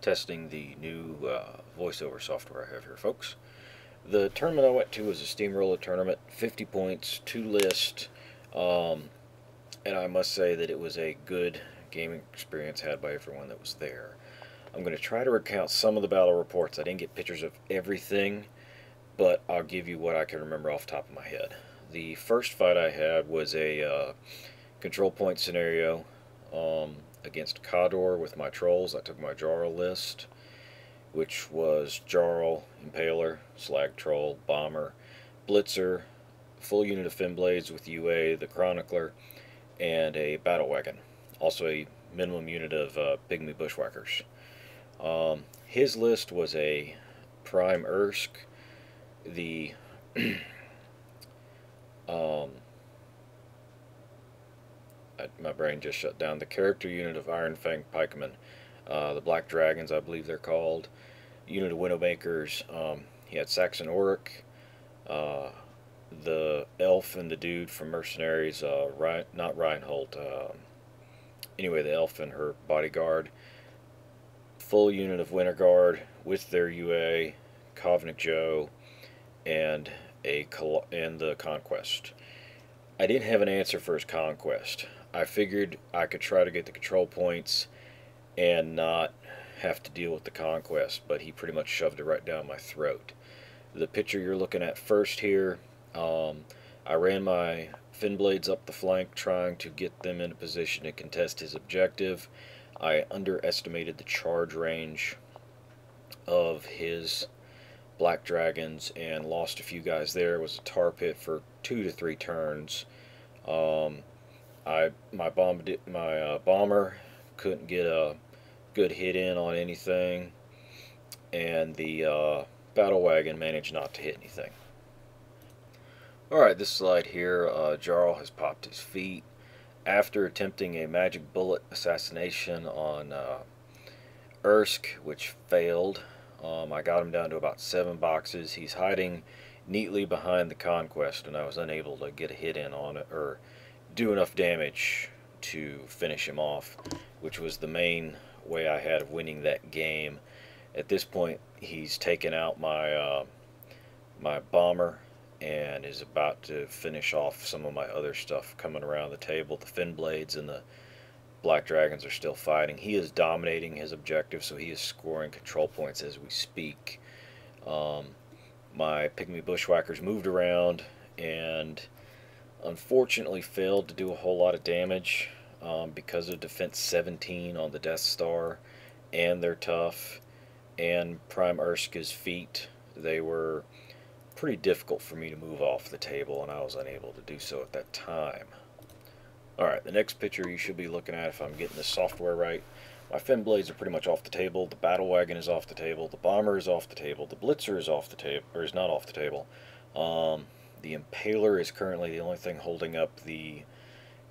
Testing the new voiceover software I have here, folks. The tournament I went to was a steamroller tournament, 50 points, 2 lists, and I must say that it was a good gaming experience had by everyone that was there. I'm going to try to recount some of the battle reports. I didn't get pictures of everything, but I'll give you what I can remember off the top of my head. The first fight I had was a control point scenario against Khador with my trolls. I took my Jarl list, which was Jarl, Impaler, Slag Troll, Bomber, Blitzer, full unit of Fin Blades with UA, the Chronicler, and a Battle Wagon. Also a minimum unit of Pygmy Bushwhackers. His list was a Prime Ursk, the my brain just shut down. The character unit of Iron Fang Pikemen, the Black Dragons, I believe they're called. Unit of Widowmakers. He had Saxon Auric, the elf and the dude from Mercenaries. Not Reinhold. Anyway, the elf and her bodyguard. Full unit of Winter Guard with their UA, Kovnik Joe, and the Conquest. I didn't have an answer for his Conquest. I figured I could try to get the control points and not have to deal with the Conquest, but he pretty much shoved it right down my throat. The picture you're looking at first here, I ran my Fin Blades up the flank trying to get them in a position to contest his objective. I underestimated the charge range of his Black Dragons and lost a few guys there. It was a tar pit for 2 to 3 turns. My bomber couldn't get a good hit in on anything, and the Battle Wagon managed not to hit anything. Alright, this slide here, Jarl has popped his feet. After attempting a magic bullet assassination on Ursk, which failed, I got him down to about 7 boxes. He's hiding neatly behind the Conquest, and I was unable to get a hit in on it or do enough damage to finish him off, which was the main way I had of winning that game. At this point, he's taken out my my bomber and is about to finish off some of my other stuff coming around the table. The Fin Blades and the Black Dragons are still fighting. He is dominating his objective, so he is scoring control points as we speak. My Pygmy Bushwhackers moved around and unfortunately failed to do a whole lot of damage because of defense 17 on the Death Star and their tough and Prime Urska's feet. They were pretty difficult for me to move off the table, and I was unable to do so at that time. Alright, the next picture you should be looking at, if I'm getting this software right, my Fin Blades are pretty much off the table, the Battle Wagon is off the table, the Bomber is off the table, the Blitzer is off the table, or is not off the table. The Impaler is currently the only thing holding up the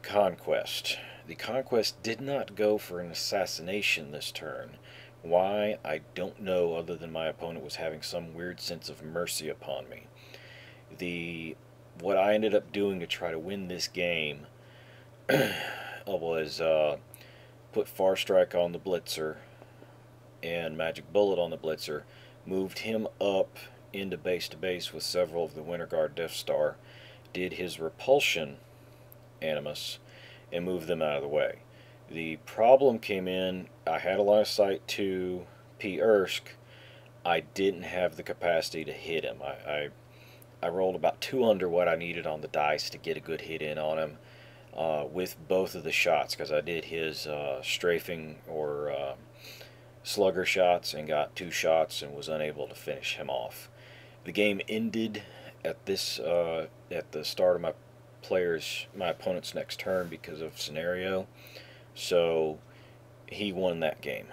Conquest. The Conquest did not go for an assassination this turn. Why, I don't know, other than my opponent was having some weird sense of mercy upon me. What I ended up doing to try to win this game was put Far Strike on the Blitzer and Magic Bullet on the Blitzer, moved him up into base to base with several of the Winter Guard Death Star, did his repulsion Animus, and moved them out of the way. The problem came in, I had a line of sight to P. Ursk. I didn't have the capacity to hit him. I rolled about 2 under what I needed on the dice to get a good hit in on him with both of the shots, because I did his strafing or slugger shots and got 2 shots and was unable to finish him off. The game ended at the start of my opponent's next turn because of scenario, so he won that game.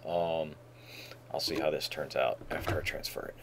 I'll see how this turns out after I transfer it.